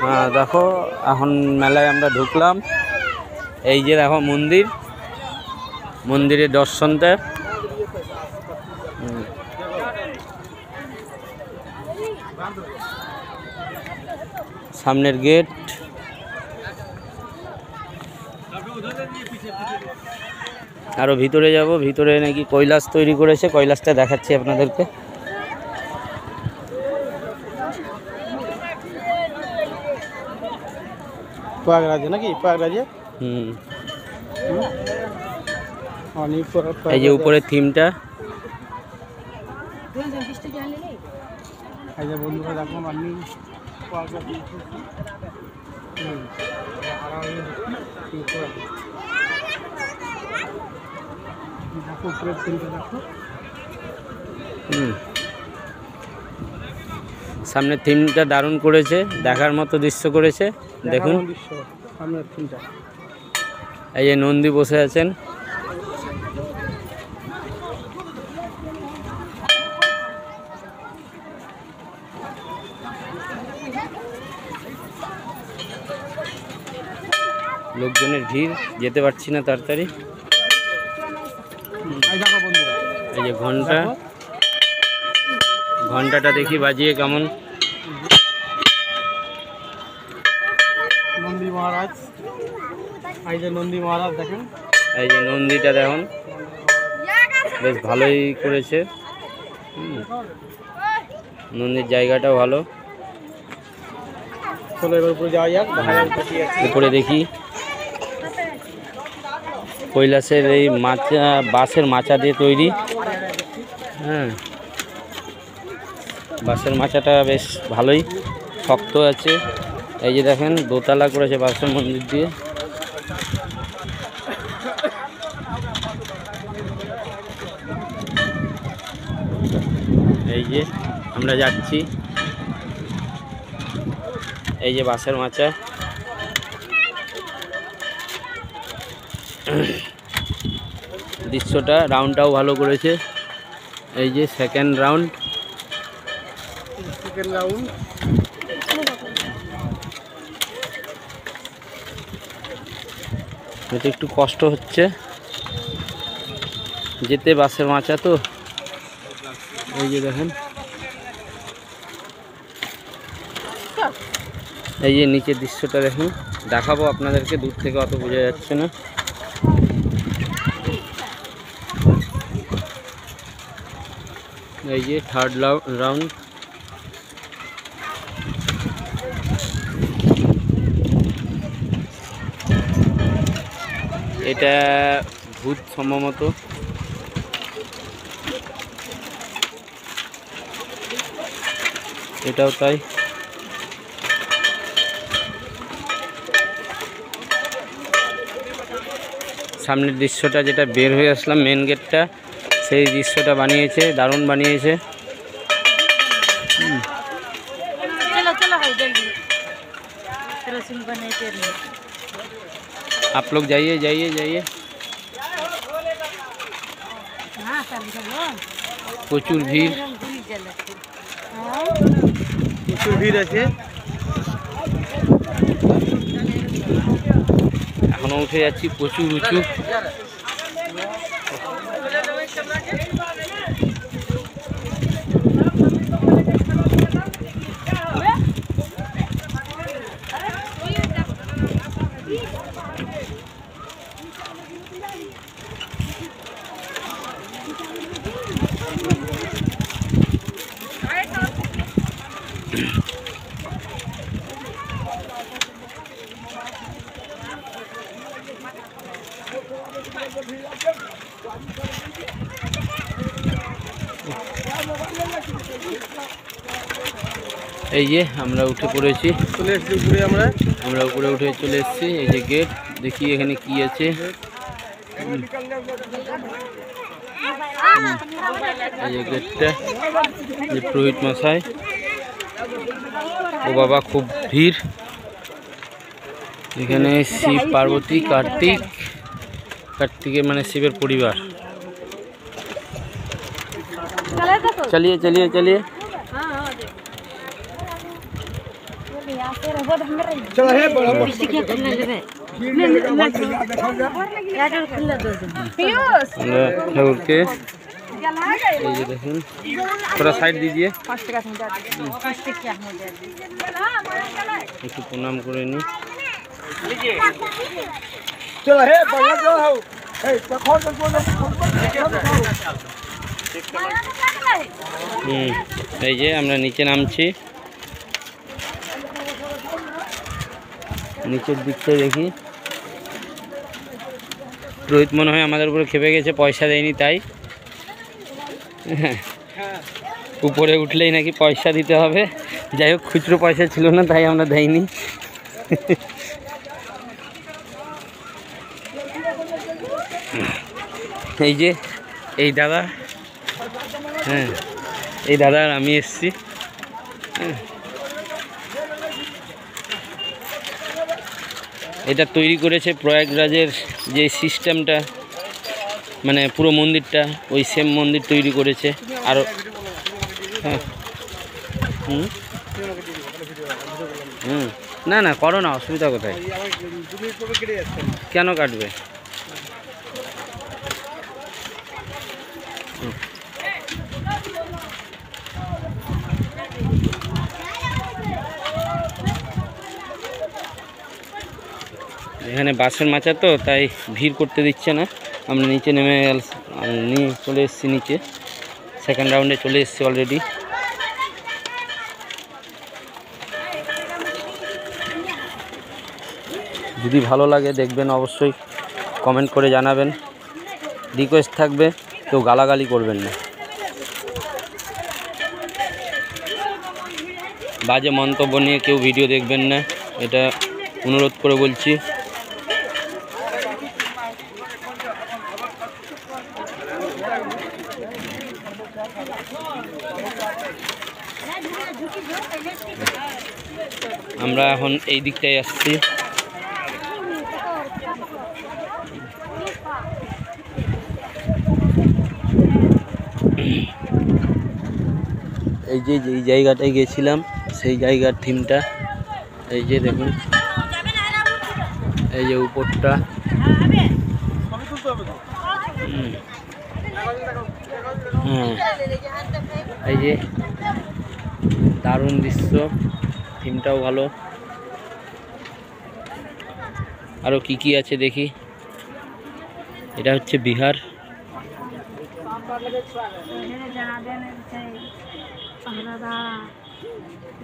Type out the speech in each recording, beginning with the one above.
হ্যাঁ দেখো, এখন মেলায় আমরা ঢুকলাম। এই যে দেখো মন্দির, মন্দিরের দর্শনটা। সামনের গেট। আরো ভিতরে যাব, ভিতরে নাকি কৈলাস তৈরি করেছে, কৈলাসটা দেখাচ্ছি আপনাদেরকে। প্রয়াগরাজে নাকি? প্রয়াগরাজে। এই যে উপরের থিমটা। এই যে বন্ধুরা দেখুন, আমি সামনের থিমটা দারুণ করেছে, দেখার মতো দৃশ্য করেছে। দেখুন এই যে নন্দী বসে আছেন। লোকজনের ভিড়, যেতে পারছি না তাড়াতাড়ি। এই যে ঘন্টা, ঘন্টাটা দেখি বাজিয়ে কেমন। নন্দী মহারাজ, এই যে নন্দী মহারাজ দেখেন। এই যে নন্দীটা দেখুন, বেশ ভালোই করেছে। নন্দীর জায়গাটাও ভালো। চলো এবার উপরে যাওয়া যাক, উপরে দেখি কৈলাসের এই মাচা, বাঁশের মাচা দিয়ে তৈরি। হ্যাঁ, বাঁশের মাচাটা বেশ ভালোই শক্ত আছে। এই যে দেখেন দোতলা করেছে বাঁশের মন্দির দিয়ে। এই যে আমরা যাচ্ছি, এই যে বাঁশের মাচা। দৃশ্যটা, রাউন্ডটাও ভালো করেছে। এই যে সেকেন্ড রাউন্ড। এটা একটু কষ্ট হচ্ছে যেতে, বাসের মাচা তো। এই যে দেখেন, এই যে নিচের দৃশ্যটা দেখুন, দেখাবো আপনাদেরকে, দূর থেকে অত বোঝা যাচ্ছে না। এই যে থার্ড রাউন্ড। এটা ভূত সম্ভবত। এটাও তাই। সামনের দৃশ্যটা, যেটা বের হয়ে আসলাম মেন গেটটা, সেই দৃশ্যটা বানিয়েছে, দারুণ বানিয়েছে। आप लोग जाइए जाइए जाइए। প্রচুর ভিড়, প্রচুর ভিড় আছে। এখনো উঠে যাচ্ছি, প্রচুর উঁচু। এই যে আমরা উঠে পড়েছি, চলে এসেছি উপরে। আমরা উপরে উঠে চলে এসেছি। এই যে গেট, দেখি এখানে কি আছে। এই যে গেটটা, যে পুরোহিত মশাই। ও বাবা, খুব ভিড় এখানে। শিব পার্বতী, কার্তিকের মানে শিবের পরিবার। চালিয়ে চালিয়ে চালিয়ে। चलो हे बड़ा আমরা ঠাকুরকে এই যে দেখুন थोड़ा साइड दीजिए একটু প্রণাম করে নি चलो हे बड़ा जाओ हे खोल এই যে আমরা নিচে নামছি নিচের দিকটা দেখি রোহিত মনে হয় আমাদের উপরে খেপে গেছে পয়সা দেয়নি তাই উপরে উঠলেই নাকি পয়সা দিতে হবে যাই হোক খুচরো পয়সা ছিল না তাই আমরা দেয়নি এই যে এই দাদা হ্যাঁ এই দাদা আর আমি এসছি এটা তৈরি করেছে প্রয়াগরাজের যে সিস্টেমটা মানে পুরো মন্দিরটা ওই সেম মন্দির তৈরি করেছে আরও হ্যাঁ না না করো না অসুবিধা কোথায় কেন কাটবে এখানে বাসের মাচা তো তাই ভিড় করতে দিচ্ছে না আমরা নিচে নেমে নিয়ে চলে এসেছি নিচে সেকেন্ড রাউন্ডে চলে এসেছি অলরেডি যদি ভালো লাগে দেখবেন অবশ্যই কমেন্ট করে জানাবেন রিকোয়েস্ট থাকবে কেউ গালাগালি করবেন না বাজে মন্তব্য নিয়ে কেউ ভিডিও দেখবেন না এটা অনুরোধ করে বলছি আমরা এখন এই দিকটায় আসছি এই যে যেই জায়গাটায় গেছিলাম সেই জায়গার থিমটা এই যে দেখুন এই যে উপরটা এই যে দারুণ দৃশ্য থিমটাও ভালো আরও কি কি আছে দেখি এটা হচ্ছে বিহার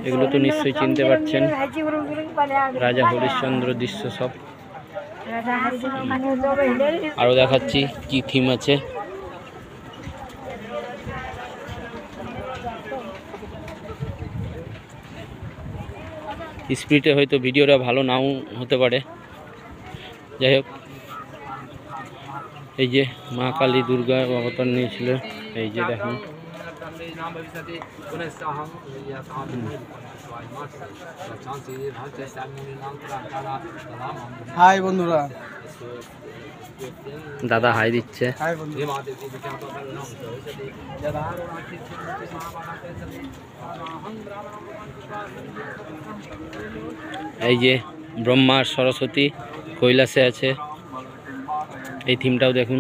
এগুলো তো নিশ্চয়ই চিনতে পারছেন রাজা হরিশ্চন্দ্র দৃশ্য সব আরও দেখাচ্ছি কি থিম আছে স্পিডে হয়তো ভিডিওটা ভালো নাও হতে পারে যাই হোক এই যে মা কালী দুর্গা অবতার নিয়েছিল এই যে দেখুন হাই বন্ধুরা দাদা হাই দিচ্ছে হাই বন্ধুরা এই যে ব্রহ্মা সরস্বতী কৈলাসে আছে এই থিমটাও দেখুন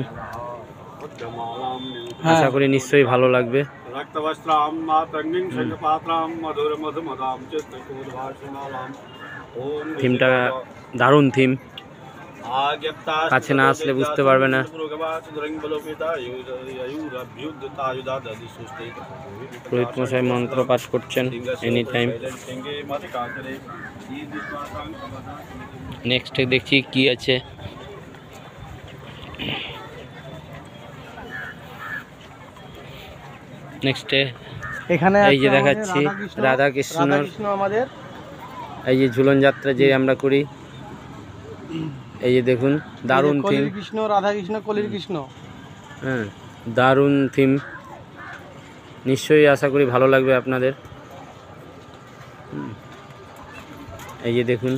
আশা করি নিশ্চয়ই ভালো লাগবে থিমটা দারুণ থিম কাছে না আসলে বুঝতে পারবে না পুরোহিত মশাই মন্ত্র পাঠ করছেন এনি টাইম নেক্সট দেখছি কি আছে নেক্সটে এখানে এই যে দেখাচ্ছি রাধা কৃষ্ণ আমাদের এই যে ঝুলন যাত্রা যে আমরা করি এই যে দেখুন দারুণ থিম কৃষ্ণ রাধা কৃষ্ণ কলির কৃষ্ণ হ্যাঁ দারুণ থিম নিশ্চয়ই আশা করি ভালো লাগবে আপনাদের এই যে দেখুন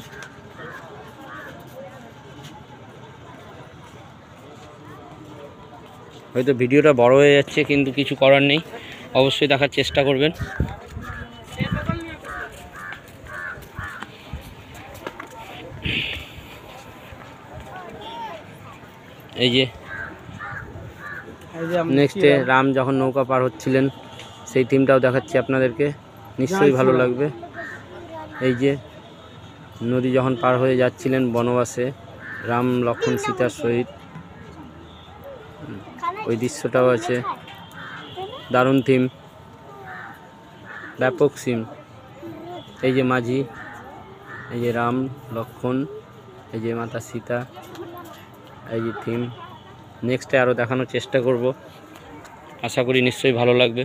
হয়তো ভিডিওটা বড় হয়ে যাচ্ছে কিন্তু কিছু করার নেই অবশ্যই দেখার চেষ্টা করবেন এই যে এই যে নেক্সটে রাম যখন নৌকা পার হচ্ছিলেন সেই থিমটাও দেখাচ্ছি আপনাদেরকে, নিশ্চয়ই ভালো লাগবে। এই যে নদী যখন পার হয়ে যাচ্ছিলেন বনবাসে রাম লক্ষ্মণ সীতার সহিত, ওই দৃশ্যটাও আছে। দারুণ থিম, ব্যাপক সিম। এই যে মাঝি, এই যে রাম লক্ষ্মণ, এই যে মাতা সীতা, এই যে থিম। নেক্সটে আরও দেখানোর চেষ্টা করব, আশা করি নিশ্চয়ই ভালো লাগবে।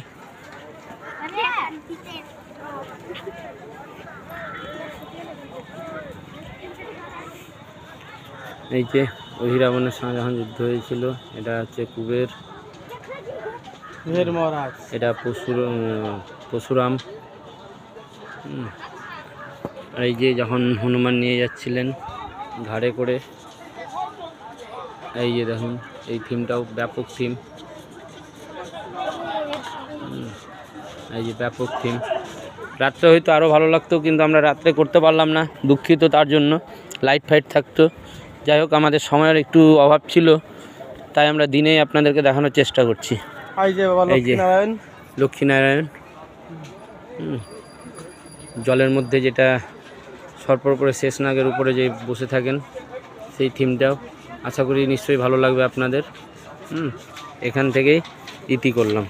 এই যে অহিরাবণের সঙ্গে যখন যুদ্ধ হয়েছিল, এটা হচ্ছে কুবের, মহারাজ, এটা পরশুরাম। আর এই যে যখন হনুমান নিয়ে যাচ্ছিলেন ঘাড়ে করে, এই যে দেখুন এই থিমটাও ব্যাপক থিম। এই যে ব্যাপক থিম। রাত্রে হয়তো আরও ভালো লাগতো, কিন্তু আমরা রাত্রে করতে পারলাম না, দুঃখিত তার জন্য। লাইট ফাইট থাকতো, যাই হোক আমাদের সময়ের একটু অভাব ছিল, তাই আমরা দিনেই আপনাদেরকে দেখানোর চেষ্টা করছি। এই যে লক্ষ্মীনারায়ণ, জলের মধ্যে যেটা সর্পর করে শেষনাগের উপরে যে বসে থাকেন সেই থিমটাও, আশা করি নিশ্চয়ই ভালো লাগবে আপনাদের। এখান থেকেই ইতি করলাম।